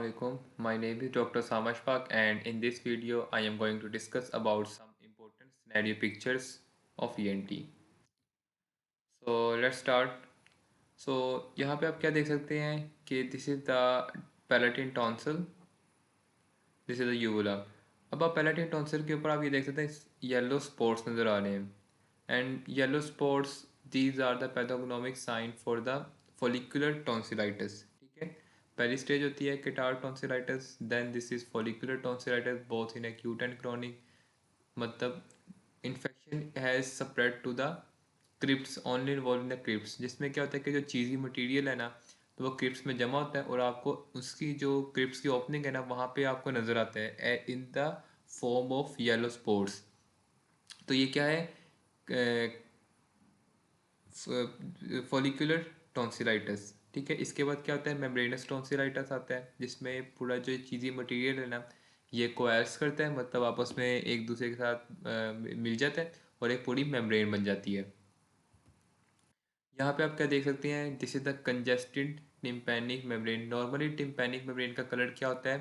Assalamualaikum. My name is Dr. Samashfaq and in this video I am going to discuss about some important scenario pictures of ENT. So let's start. So यहाँ पे आप क्या देख सकते हैं कि this is the palatine tonsil, this is the uvula. अब आप palatine tonsil के ऊपर आप ये देख सकते हैं येलो स्पॉट्स नज़र आ रहे हैं and yellow spots these are the pathognomic sign for the follicular tonsillitis. ठीक है, पहली स्टेज होती है catarrhal tonsillitis, then this is follicular tonsillitis both in acute and chronic. मतलब infection has spread to the crypts only involving the crypts, जिसमें क्या होता है कि जो चीज़ी मटेरियल है ना तो वो क्रिप्स में जमा होता है और आपको उसकी जो क्रिप्स की ओपनिंग है ना वहाँ पे आपको नज़र आता है in the form of yellow sports. तो ये क्या है, फॉलिकुलर टॉन्सिलाइटिस। ठीक है, इसके बाद क्या होता है, मेम्ब्रेनस टॉन्सिलाइटिस आता है जिसमें पूरा जो चीज़ी मटेरियल है ना ये कोएल्स करता है, मतलब आपस में एक दूसरे के साथ मिल जाता है और एक पूरी मेम्ब्रेन बन जाती है। यहाँ पे आप क्या देख सकते हैं, this is the congested tympanic membrane. Normally tympanic membrane का कलर क्या होता है,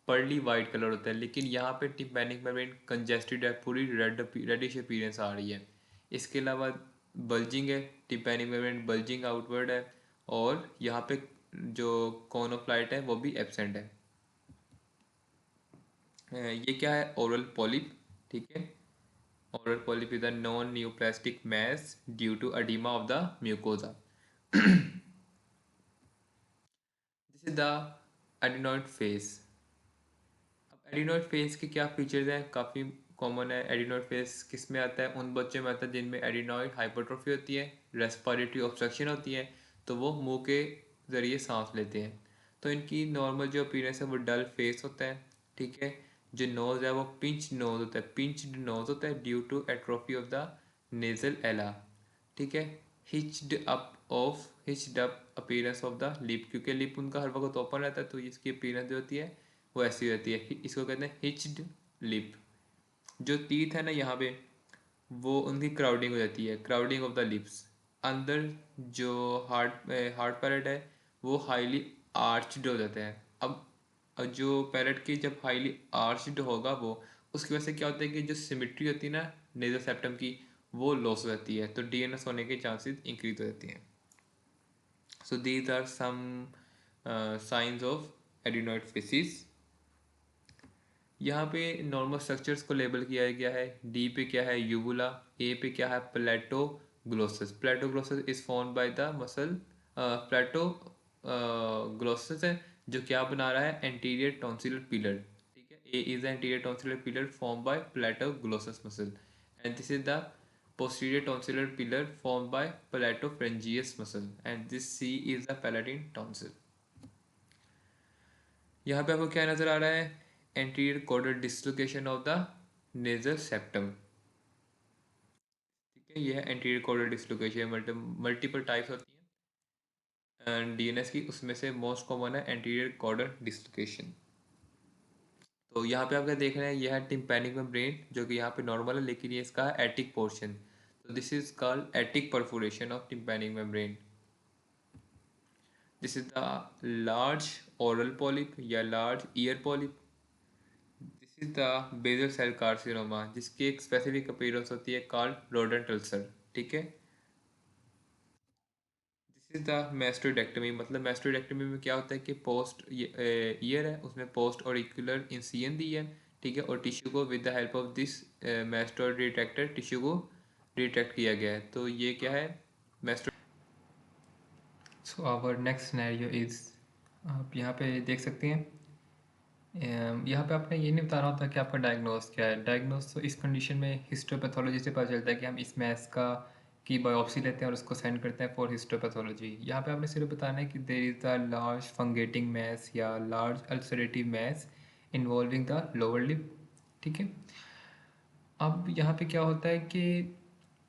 पर्ली वाइट कलर होता है, लेकिन यहाँ पे टिम्पैनिक मेम्ब्रेन कंजेस्टेड है, पूरी रेडिश अपीयरेंस आ रही है। इसके अलावा बल्जिंग है, टिम्पैनिक मेम्ब्रेन बल्जिंग आउटवर्ड है और यहाँ पे जो कॉन ऑफ लाइट है वो भी एब्सेंट है। ये क्या है, ओरल पॉलिप। ठीक है, oral polyp is a non-neoplastic mass due to edema of the mucosa. This is the adenoid phase. अब एडिनोइड फेस के क्या फीचर्स हैं, काफ़ी कॉमन है। एडिनोइड फेस किस में आता है, उन बच्चों में आता है जिनमें एडिनोइड हाइपरट्रोफी होती है, रेस्पिरेटरी ऑब्स्ट्रक्शन होती है, तो वो मुंह के ज़रिए सांस लेते हैं। तो इनकी नॉर्मल जो अपीयरेंस है वो डल फेस होता है। ठीक है, जो नोज़ है वो पिंच नोज होता है, पिंच्ड नोज होता है due to atrophy of the nasal ala. ठीक है, hitched up appearance of the lip, क्योंकि लिप उनका हर वक्त ओपन रहता है तो इसकी अपीयरेंस जो होती है वो ऐसी रहती है, इसको कहते हैं हिच्ड लिप। जो टीथ है ना यहाँ पे वो उनकी क्राउडिंग हो जाती है, क्राउडिंग ऑफ द लिप्स। अंदर जो हार्ट पैलेट है वो हाईली आर्च्ड हो जाता है। अब जो पैलेट की जब हाईली आर्च्ड होगा वो, उसकी वजह से क्या होता है कि जो सिमिट्री होती है ना नेजल सेप्टम की वो लॉस हो जाती है, तो डीएनएस होने के चांसेस इंक्रीज हो जाती हैं। So these are some signs of adenoid facies. यहाँ पे नॉर्मल स्ट्रक्चर्स को लेबल किया गया है। डी पे क्या है, यूबुला। ए पे क्या है, palatoglossus. Palatoglossus is form by the muscle. Palatoglossus है जो क्या बना रहा है, एंटीरियर टॉन्सिलर पिलर। ठीक है, A is the anterior tonsillar pillar form by palatoglossus muscle and this is the posterior tonsillar pillar formed by palatopharyngeus muscle and this C is the palatine tonsil. यहाँ पे आपको क्या नज़र आ रहा है, anterior caudal dislocation of the nasal septum. ठीक है, ये है anterior caudal dislocation. Multiple types होती हैं एंड डीएनएस की, उसमें से मोस्ट कॉमन है एंटीरियर कॉर्डल डिसलोकेशन। तो यहाँ पे आप क्या देख रहे हैं, यह है टिम्पैनिक मेम्ब्रेन जो कि यहाँ पे नॉर्मल है, लेकिन ये इसका है एटिक पोर्शन। तो this is called attic perforation of tympanic membrane. This is the large aural polyp या large ear polyp. This is the basal cell carcinoma जिसकी एक स्पेसिफिक अपीयरेंस होती है कॉल्ड रोडेंट अल्सर। ठीक है, दिस इज द मैस्टोइडेक्टमी। मतलब mastoidectomy में क्या होता है कि पोस्ट ईयर है उसमें पोस्ट ऑरिकुलर इंसिजन दी है। ठीक है, और टिश्यू को with the help of this mastoid detector tissue को डिटेक्ट किया गया है। तो ये क्या है, मैस्टो। So our next scenario is, आप यहाँ पे देख सकते हैं, यहाँ पे आपने ये नहीं बता रहा होता कि आपका डायग्नोस क्या है। डायग्नोस तो इस कंडीशन में हिस्टोपैथोलॉजी से पता चलता है कि हम इस मैस का की बायोप्सी लेते हैं और उसको सेंड करते हैं फॉर हिस्टोपैथोलॉजी। यहाँ पे आपने सिर्फ बताना है कि there is the large fungating mass या large ulcerative mass involving the lower lip. ठीक है, अब यहाँ पे क्या होता है कि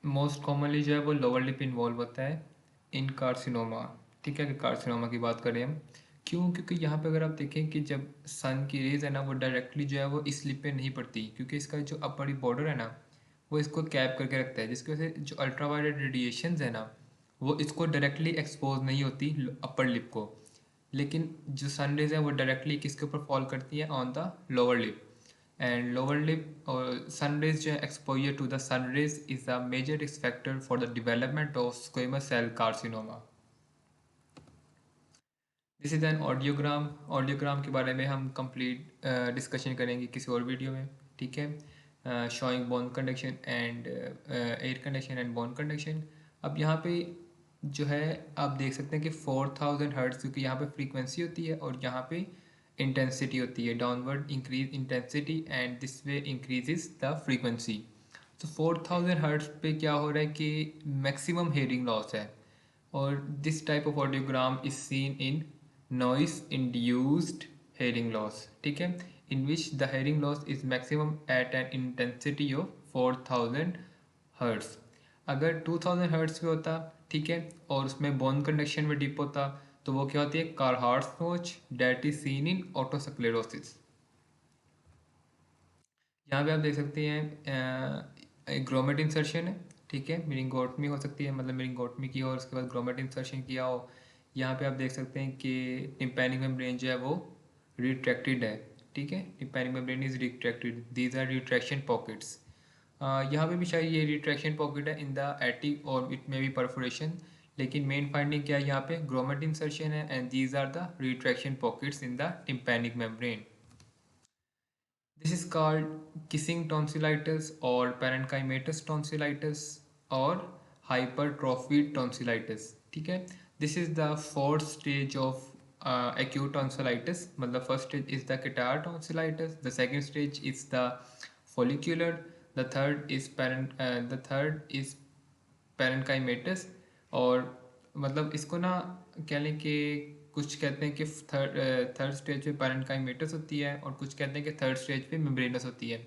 मोस्ट कॉमनली जो है वो लोअर लिप इन्वॉल्व होता है इन कार्सिनोमा। ठीक है, कि कार्सिनोमा की बात करें हम, क्यों, क्योंकि यहाँ पे अगर आप देखें कि जब सन की रेज है ना वो डायरेक्टली जो है वो इस लिप पे नहीं पड़ती, क्योंकि इसका जो अपर बॉर्डर है ना वो इसको कैप करके रखता है, जिसकी वजह से जो अल्ट्रावायलेट रेडिएशंस है ना वो इसको डायरेक्टली एक्सपोज नहीं होती अपर लिप को, लेकिन जो सन रेज है वो डायरेक्टली किसके ऊपर फॉल करती है, on the lower lip. And lower lip और सन रेज जो है, exposure to the sun rays is the major risk factor for the development of squamous cell carcinoma. This is an audiogram. Audiogram के बारे में हम complete discussion करेंगे किसी और वीडियो में, ठीक है। Showing bone conduction and air conduction and bone conduction. अब यहाँ पे जो है आप देख सकते हैं कि 4000 हर्ट्ज, क्योंकि यहाँ पे फ्रीक्वेंसी होती है और यहाँ पे इंटेंसिटी होती है, downward increase intensity and this way increases the frequency. तो 4000 हर्ट्ज पे क्या हो रहा है कि मैक्सिमम हेयरिंग लॉस है, और this type of audiogram is seen in noise induced hearing loss, ठीक है, in which the hearing loss is maximum at an intensity of 4000 hertz. अगर 2000 हर्ट्ज पे होता, ठीक है, और उसमें बोन कंडक्शन में डिप होता, तो वो क्या होती है, कारहार्ट्स नोच date is seen in otosclerosis. यहाँ पे आप देख सकते हैं ग्रोमेट इंसर्शन है, ठीक है, मिरिंगोटमी हो सकती है, मतलब मिरिंगोटमी की हो और उसके बाद ग्रोमेट इंसर्शन किया हो। यहाँ पे आप देख सकते हैं कि टिम्पैनिक मेम्ब्रेन जो है वो रिट्रैक्टेड है, ठीक है, tympanic membrane is retracted, these are retraction pockets. यहाँ पे भी शायद ये रिट्रैक्शन पॉकेट है इन द एटिक और इट मे बी परफोरेशन, लेकिन मेन फाइंडिंग क्या है, यहाँ पे ग्रोमेट इंसर्शन है and these are the retraction pockets in the tympanic membrane. This is called kissing tonsillitis or parenchymatous tonsillitis or hypertrophied tonsillitis, ठीक है। This is the fourth stage of acute tonsillitis, मतलब first stage is the catarrh tonsillitis, the second stage is the follicular, the third is parenchymatous, और मतलब इसको ना कह लें कि कुछ कहते हैं कि थर्ड स्टेज पे पैरेन्काइमेटस होती है और कुछ कहते हैं कि थर्ड स्टेज पे मेम्ब्रेनस होती है।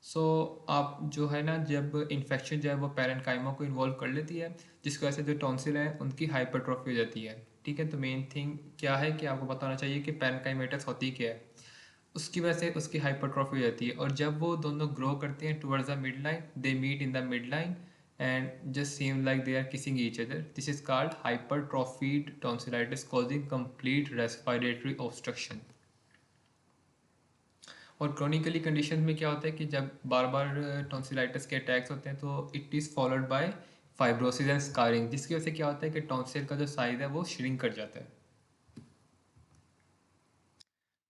सो आप जो है ना, जब इन्फेक्शन जो है वो पैरेन्काइमा को इन्वॉल्व कर लेती है, जिसकी वजह से जो टॉन्सिल है उनकी हाइपरट्रॉफी हो जाती है, ठीक है। तो मेन थिंग क्या है कि आपको पता होना चाहिए कि पैरेन्काइमेटस होती क्या है, उसकी वजह से उसकी हाइपरट्रॉफी हो जाती है, और जब वो दोनों ग्रो करते हैं towards the mid line, they meet in the mid line and just seem like they are kissing each other. This is called hypertrophied tonsillitis causing complete respiratory obstruction. और क्रोनिकली कंडीशन में क्या होता है कि जब बार बार tonsillitis के attacks होते हैं तो it is followed by fibrosis and scarring, जिसकी वजह से क्या होता है कि टॉन्सिल का जो साइज है वो श्रिंक कर जाता है।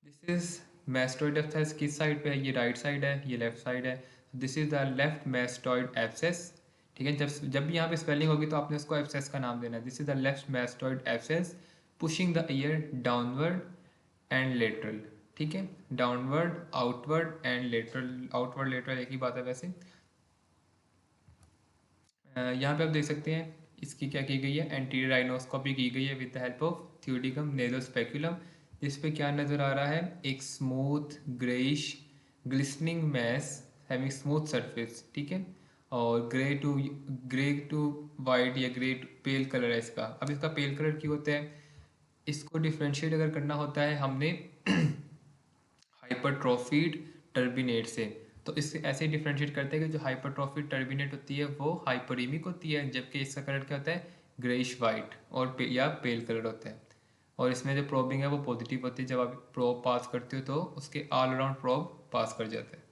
दिस इज मैस्टोइड एब्सेस, किस साइड पे है, ये राइट साइड है, ये लेफ्ट साइड है। This is the left mastoid abscess, ठीक है। जब जब भी यहाँ पे स्पेलिंग होगी तो आपने उसको एब्सेस का नाम देना है। This is the left mastoid abscess pushing the ear downward and lateral, ठीक है, downward outward and lateral, outward lateral एक ही बात है वैसे। यहाँ पे आप देख सकते हैं इसकी क्या की गई है, एंटीरियर राइनोस्कोपी की गई है with the help of Thudichum nasal speculum. इस पे क्या नज़र आ रहा है, एक smooth greyish glistening mass having smooth surface, ठीक है, और ग्रे टू वाइट या ग्रे टू पेल कलर है इसका। अब इसका पेल कलर क्यों होता है, इसको डिफ्रेंशिएट अगर करना होता है हमने हाइपरट्रोफीड टर्बिनेट से, तो इससे ऐसे डिफ्रेंशिएट करते हैं कि जो हाइपरट्रोफीड टर्बिनेट होती है वो हाइपरीमिक होती है, जबकि इसका कलर क्या होता है, ग्रेइश वाइट और या पेल कलर होता है। और इसमें जो प्रोबिंग है वो पॉजिटिव होती है, जब आप प्रोब पास करते हो तो उसके ऑल अराउंड प्रोब पास कर जाता है।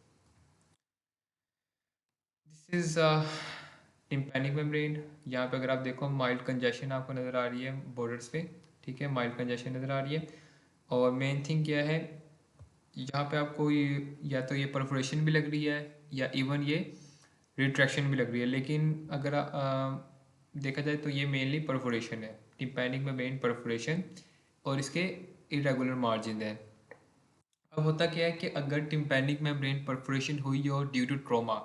This is tympanic membrane. यहाँ पे अगर आप देखो माइल्ड कंजेशन आपको नज़र आ रही है बॉर्डर्स पे, ठीक है, माइल्ड कंजेशन नज़र आ रही है। और मेन थिंग क्या है, यहाँ पे आपको ये या तो ये परफोरेशन भी लग रही है या इवन ये रिट्रैक्शन भी लग रही है, लेकिन अगर देखा जाए तो ये मेनली परफोरेशन है, टिम्पैनिक में मेन परफोरेशन और इसके इरेगुलर मार्जिन है। अब होता क्या है कि अगर टिम्पैनिक में ब्रेन परफोरेशन हुई हो ड्यू टू ट्रोमा,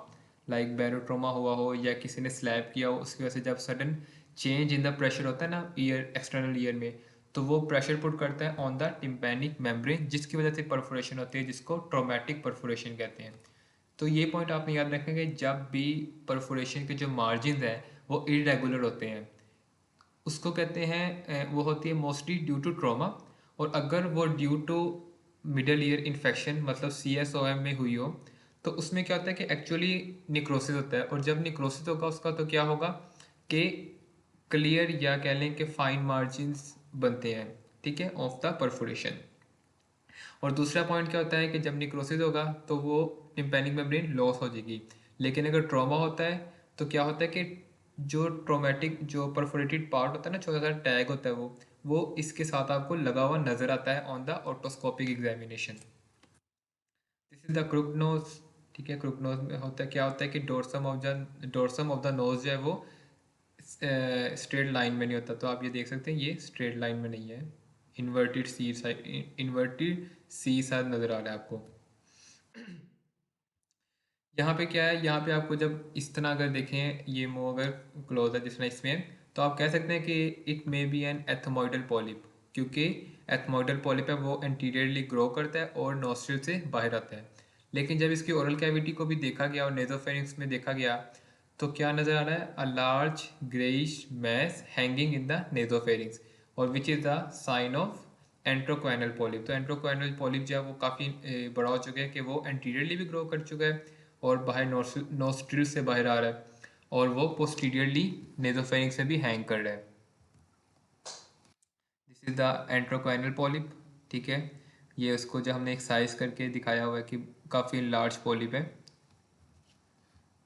लाइक बैरोट्रोमा हुआ हो या किसी ने स्लैब किया हो, उसकी वजह से जब sudden change in the pressure होता है ना ईयर, एक्सटर्नल ईयर में, तो वो प्रेशर पुट करता है ऑन द टिम्पैनिक मेम्ब्रेन, जिसकी वजह से परफोरेशन होती है, जिसको ट्रोमैटिक परफोरेशन कहते हैं। तो ये पॉइंट आपने याद रखेंगे, जब भी परफोरेशन के जो मार्जिन हैं वो इरेगुलर होते हैं, उसको कहते हैं वो होती है मोस्टली ड्यू टू ट्रॉमा। और अगर वो due to middle ear infection मतलब CSOM में हुई हो, तो उसमें क्या होता है कि एक्चुअली निक्रोसिस होता है, और जब निक्रोसिस होगा उसका तो क्या होगा कि क्लियर या कह लें कि फाइन मार्जिन्स बनते हैं, ठीक है, ऑफ द परफोरेशन। और दूसरा पॉइंट क्या होता है कि जब निक्रोसिस होगा तो वो टिम्पैनिक मेम्ब्रेन लॉस हो जाएगी, लेकिन अगर ट्रॉमा होता है तो क्या होता है कि जो ट्रोमेटिक जो परफोरेटेड पार्ट होता है ना, छोटा सा टैग होता है, वो इसके साथ आपको लगा हुआ नजर आता है on the otoscopic examination. This is the crook nose. ठीक है, क्रुक नोज में होता है क्या होता है कि डोर्सम ऑफ द नोज जो है वो स्ट्रेट लाइन में नहीं होता, तो आप ये देख सकते हैं ये स्ट्रेट लाइन में नहीं है, इन्वर्टेड सी सा नज़र आ रहा है आपको। यहाँ पे क्या है, यहाँ पे आपको जब इस तरह अगर देखें, ये मुंह अगर क्लोज है जिस तरह इसमें, तो आप कह सकते हैं कि it may be an ethmoidal polyp, क्योंकि एथमोइडल पॉलिप है वो एंटीरियरली ग्रो करता है और नोस्ट्रिल से बाहर आता है। लेकिन जब इसकी ओरल कैविटी को भी देखा गया और नेजोफेरिंक्स में देखा गया तो क्या नज़र आ रहा है, a large greyish mass hanging in the nasopharynx, और which is the sign of antrochoanal polyp. तो एंट्रोक्वाइनल पॉलिप जो है वो काफ़ी बड़ा हो चुका है कि वो एंटीरियरली भी ग्रो कर चुका है और बाहर नोस्ट्रिल से बाहर आ रहा है, और वो पोस्टीरियरली नेजोफेरिंक्स से भी हैंग कर रहा है। This is the antrochoanal polyp. ठीक है, ये उसको जो हमने एक साइज करके दिखाया हुआ है कि काफ़ी लार्ज पॉलिप है।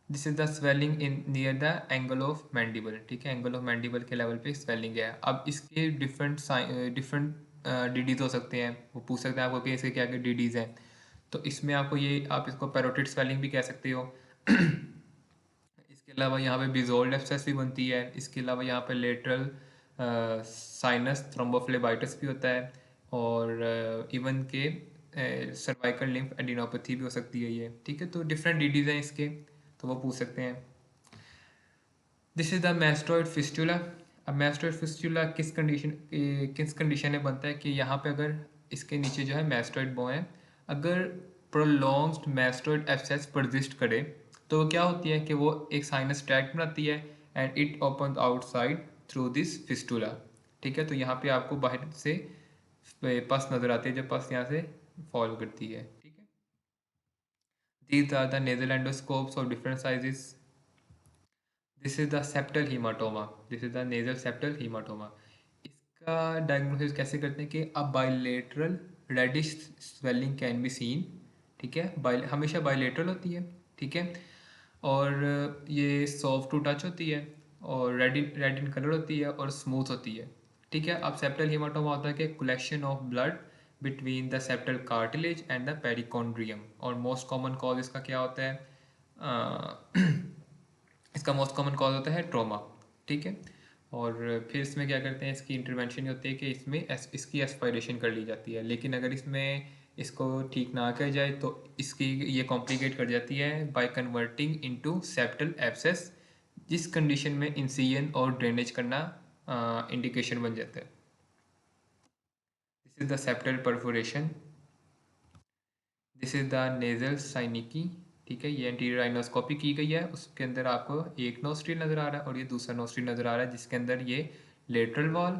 This is the swelling in near the angle of mandible. ठीक है, एंगल ऑफ मैंडिबल के लेवल पे स्वेलिंग है। अब इसके डिफरेंट डीडीज हो सकते हैं, वो पूछ सकते हैं आपको कि इसके क्या क्या डीडीज हैं। तो इसमें आपको ये, आप इसको पैरोटिड स्वेलिंग भी कह सकते हो। इसके अलावा यहाँ पे बिजोल्ड एब्सेस भी बनती है। इसके अलावा यहाँ पे लेटरल साइनस थ्रोम्बोफ्लेबाइटिस भी होता है, और इवन के सर्वाइकल लिम्फ एडिनोपैथी भी हो सकती है ये। ठीक है, तो डिफरेंट डीडीज हैं इसके, तो वो पूछ सकते हैं। This is the mastoid fistula. अब मैस्टोइड फिस्टुला किस कंडीशन में बनता है कि यहाँ पे अगर इसके नीचे जो है मैस्टोइड बोन है, अगर प्रोलॉन्ग्ड मैस्टोइड एब्सेस परसिस्ट करे तो वो क्या होती है कि वो एक साइनस ट्रैक्ट बनाती है and it open outside through this fistula. ठीक है, तो यहाँ पे आपको बाहर से पस नजर आती है, जब पस यहाँ से फॉल करती है। ठीक है, these are the nasal endoscopes of different sizes. This is the septal haematoma. This is the nasal septal haematoma. इसका डायग्नोसिस कैसे करते हैं कि a bilateral reddish swelling can be seen. ठीक है, हमेशा बाइलेटरल होती है। ठीक है, और ये सॉफ्ट टू टच होती है, और रेड इन कलर होती है, और स्मूथ होती है। ठीक है, अब सेप्टल हीमाटोमा होता है कि collection of blood between the septal cartilage and the perichondrium, और मोस्ट कॉमन कॉज इसका क्या होता है, इसका मोस्ट कॉमन कॉज होता है ट्रॉमा। ठीक है, और फिर इसमें क्या करते हैं, इसकी इंटरवेंशन होती है कि इसमें इसकी एस्पायरेशन कर ली जाती है, लेकिन अगर इसमें इसको ठीक ना किया जाए तो इसकी ये कॉम्प्लिकेट कर जाती है by converting into septal abscess, जिस कंडीशन में इंसिजन और ड्रेनेज करना इंडिकेशन बन जाता है। This is the septal perforation. This is the nasal synechiae. ठीक है, ये एंटीरियर राइनोस्कोपी की गई है, उसके अंदर आपको एक नोस्ट्रिल नज़र आ रहा है और ये दूसरा नोस्ट्रिल नज़र आ रहा है, जिसके अंदर ये लेटरल वॉल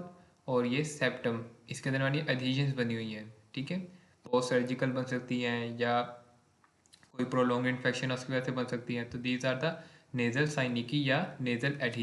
और ये सेप्टम, इसके अंदर वाली एडहेजन्स बनी हुई हैं। ठीक है, पोस्ट सर्जिकल बन सकती हैं या कोई प्रोलॉन्ग इन्फेक्शन उसकी वजह से बन सकती हैं। तो दीज आर द नेजल साइनिकी या नेजल एडहेजन।